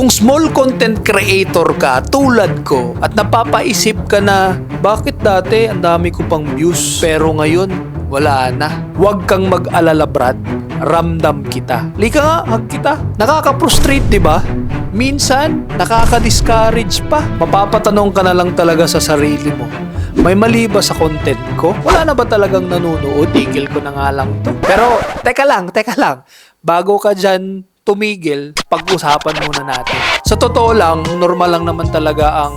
Kung small content creator ka tulad ko at napapaisip ka na bakit dati ang dami ko pang views pero ngayon wala na. Huwag kang mag-alala Brad, ramdam kita. Lika nga, hug kita. Nakaka-frustrate 'di ba? Minsan nakaka-discourage pa. Mapapatanong ka na lang talaga sa sarili mo. May mali ba sa content ko? Wala na ba talagang nanonood? Tigil ko na nga lang to. Pero teka lang. Bago ka dyan tumigil, pag-usapan muna natin. Sa totoo lang, normal lang naman talaga ang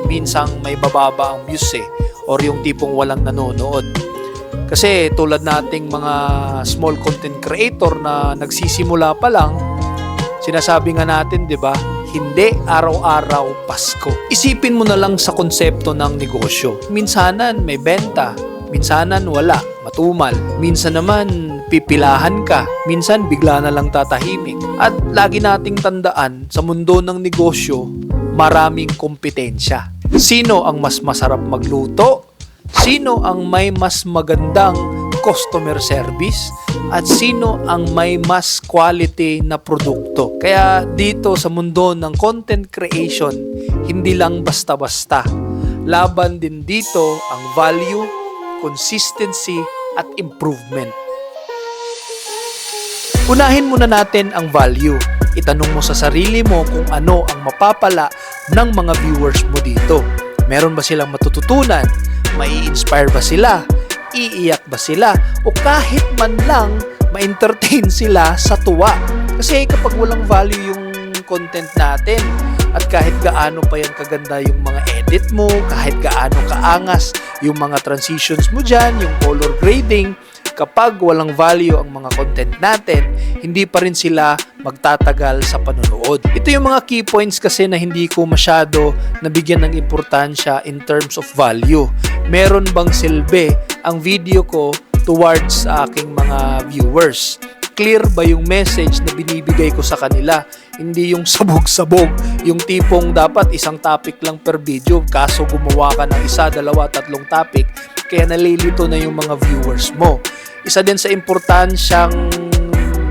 minsang may bababa ang views or yung tipong walang nanonood. Kasi tulad nating mga small content creator na nagsisimula pa lang, sinasabi nga natin, 'di ba? Hindi araw-araw Pasko. Isipin mo na lang sa konsepto ng negosyo. Minsanan may benta, minsanan wala, matumal. Minsan naman pipilahan ka, minsan bigla na lang tatahimik. At lagi nating tandaan, sa mundo ng negosyo, maraming kompetensya. Sino ang mas masarap magluto? Sino ang may mas magandang customer service? At sino ang may mas quality na produkto? Kaya dito sa mundo ng content creation, hindi lang basta-basta. Laban din dito ang value, consistency, at improvement. Unahin muna natin ang value. Itanong mo sa sarili mo kung ano ang mapapala ng mga viewers mo dito. Meron ba silang matututunan? Mai-inspire ba sila? Iiyak ba sila? O kahit man lang ma-entertain sila sa tuwa. Kasi kapag walang value yung content natin at kahit gaano pa yan kaganda yung mga edit mo, kahit gaano kaangas yung mga transitions mo dyan, yung color grading, kapag walang value ang mga content natin, hindi pa rin sila magtatagal sa panonood. Ito yung mga key points kasi na hindi ko masyado nabigyan ng importansya in terms of value. Meron bang silbi ang video ko towards aking mga viewers? Clear ba yung message na binibigay ko sa kanila? Hindi yung sabog-sabog, yung tipong dapat isang topic lang per video, kaso gumawa ka ng isa, dalawa, tatlong topic, kaya nalilito na yung mga viewers mo. Isa din sa importansyang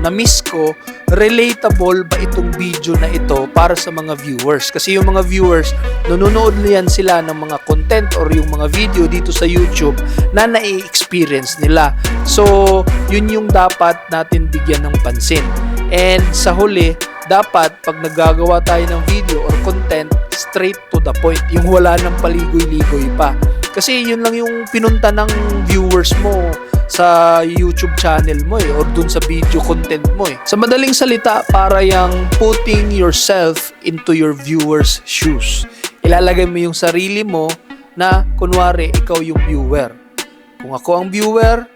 na-miss ko, relatable ba itong video na ito para sa mga viewers? Kasi yung mga viewers, nanonood niyan sila ng mga content or yung mga video dito sa YouTube na nai-experience nila. So, yun yung dapat natin bigyan ng pansin. And sa huli, dapat pag naggagawa tayo ng video or content, straight to the point. Yung wala ng paligoy-ligoy pa. Kasi yun lang yung pinunta ng viewers mo sa YouTube channel mo or dun sa video content mo Sa madaling salita, para yung putting yourself into your viewers' shoes. Ilalagay mo yung sarili mo na kunwari ikaw yung viewer. Kung ako ang viewer,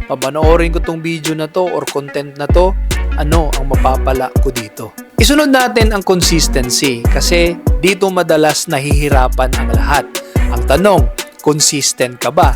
papanoorin ko tong video na to or content na to, ano ang mapapala ko dito? Isunod natin ang consistency kasi dito madalas nahihirapan ang lahat. Ang tanong, consistent ka ba?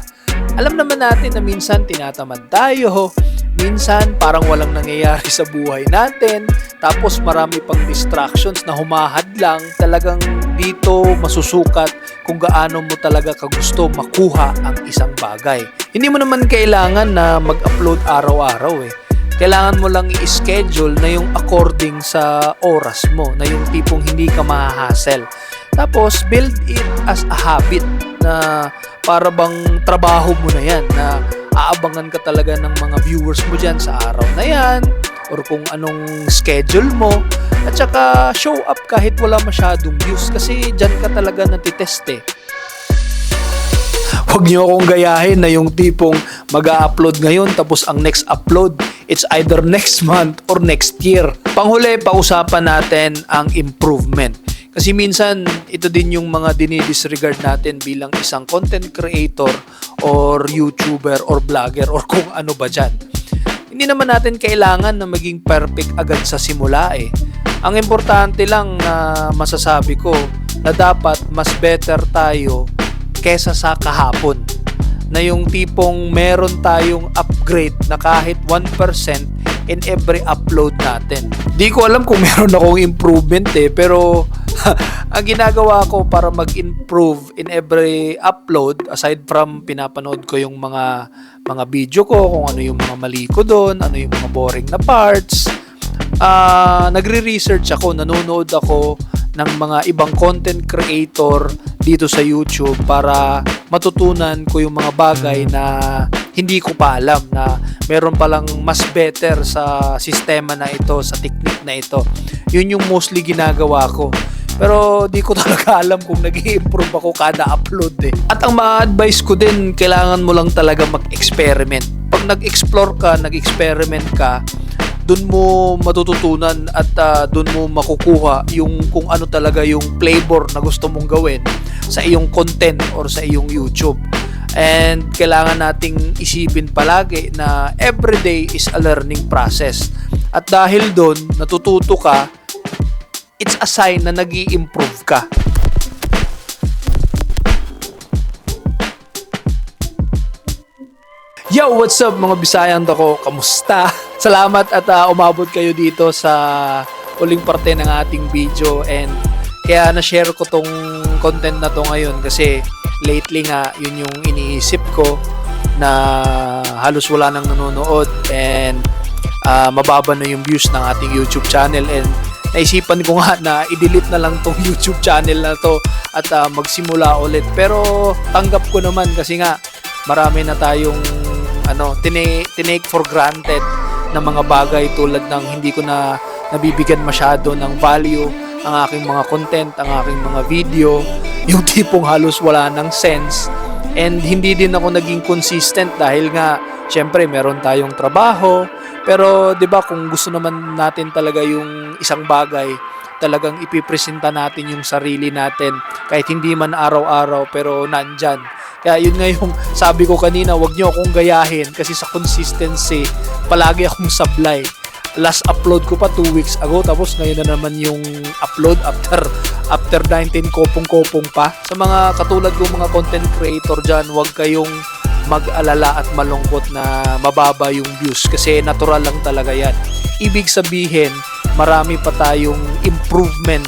Alam naman natin na minsan tinatamad tayo, minsan parang walang nangyayari sa buhay natin, tapos marami pang distractions na humahad lang. Talagang dito masusukat kung gaano mo talaga kagusto makuha ang isang bagay. Hindi mo naman kailangan na mag-upload araw-araw Kailangan mo lang i-schedule na yung according sa oras mo, na yung tipong hindi ka mahahassle. Tapos build it as a habit na para bang trabaho mo na yan, na aabangan ka talaga ng mga viewers mo dyan sa araw na yan or kung anong schedule mo, at saka show up kahit wala masyadong views kasi dyan ka talaga natitest Huwag niyo akong gayahin na yung tipong mag-a-upload ngayon tapos ang next upload, it's either next month or next year. Panghuli, pausapan natin ang improvement. Kasi minsan, ito din yung mga dinidisregard natin bilang isang content creator or YouTuber or vlogger or kung ano ba dyan. Hindi naman natin kailangan na maging perfect agad sa simula Ang importante lang na masasabi ko na dapat mas better tayo kesa sa kahapon. Na yung tipong meron tayong upgrade na kahit 1% in every upload natin. Di ko alam kung meron akong improvement pero ang ginagawa ko para mag-improve in every upload, aside from pinapanood ko yung mga video ko, kung ano yung mga mali ko doon, ano yung mga boring na parts, nagre-research ako, nanonood ako ng mga ibang content creator dito sa YouTube para matutunan ko yung mga bagay na hindi ko pa alam, na meron palang mas better sa sistema na ito, sa technique na ito. Yun yung mostly ginagawa ko. Pero di ko talaga alam kung nag-i-improve ako kada upload eh. At ang ma-advise ko din, kailangan mo lang talaga mag-experiment. Pag nag-explore ka, nag-experiment ka, dun mo matututunan at dun mo makukuha yung kung ano talaga yung flavor na gusto mong gawin sa iyong content or sa iyong YouTube. And kailangan nating isipin palagi na everyday is a learning process. At dahil dun, natututo ka, it's a sign na nag-i-improve ka. Yo, what's up mga Bisayang dako? Kamusta? Salamat at umabot kayo dito sa uling parte ng ating video, and kaya na-share ko tong content na to ngayon kasi lately nga yun yung iniisip ko na halos wala nang nanonood and mababa na yung views ng ating YouTube channel, and naisipan ko nga na i-delete na lang tong YouTube channel na to at magsimula ulit. Pero tanggap ko naman kasi nga marami na tayong tinake for granted na mga bagay tulad ng hindi ko na nabibigyan masyado ng value ang aking mga content, ang aking mga video, yung tipong halos wala ng sense, and hindi din ako naging consistent dahil nga syempre meron tayong trabaho. Pero 'di ba, kung gusto naman natin talaga yung isang bagay, talagang ipipresenta natin yung sarili natin kahit hindi man araw-araw pero nandyan. Kaya yun nga yung sabi ko kanina, wag nyo akong gayahin kasi sa consistency palagi akong sablay. Last upload ko pa 2 weeks ago, tapos ngayon na naman yung upload after 19 kopong-kopong pa. Sa mga katulad kong mga content creator dyan, wag kayong mag-alala at malungkot na mababa yung views kasi natural lang talaga yan. Ibig sabihin, marami pa tayong improvement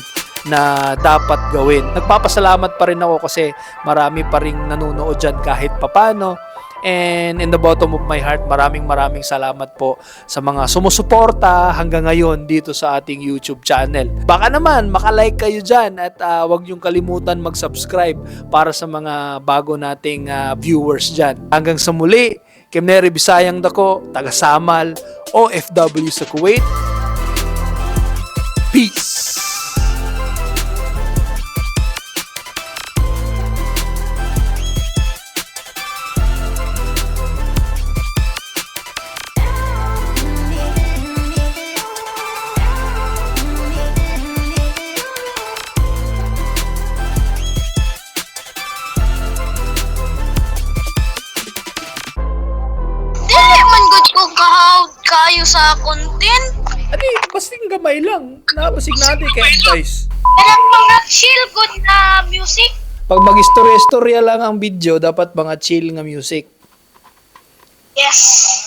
na dapat gawin. Nagpapasalamat pa rin ako kasi marami pa rin nanonood dyan kahit papano. And in the bottom of my heart, maraming salamat po sa mga sumusuporta hanggang ngayon dito sa ating YouTube channel. Baka naman makalike kayo dyan at wag niyong kalimutan mag-subscribe para sa mga bago nating viewers dyan. Hanggang sa muli, Kim Neri Bisayang dako, taga Samal, OFW sa Kuwait. Peace! Kung kahawd kayo sa content. Adi, basting gamay lang. Nabasig natin kay advice. Pero mga chill good na music. Pag mag-istorya-istorya lang ang video, dapat mga chill nga music. Yes.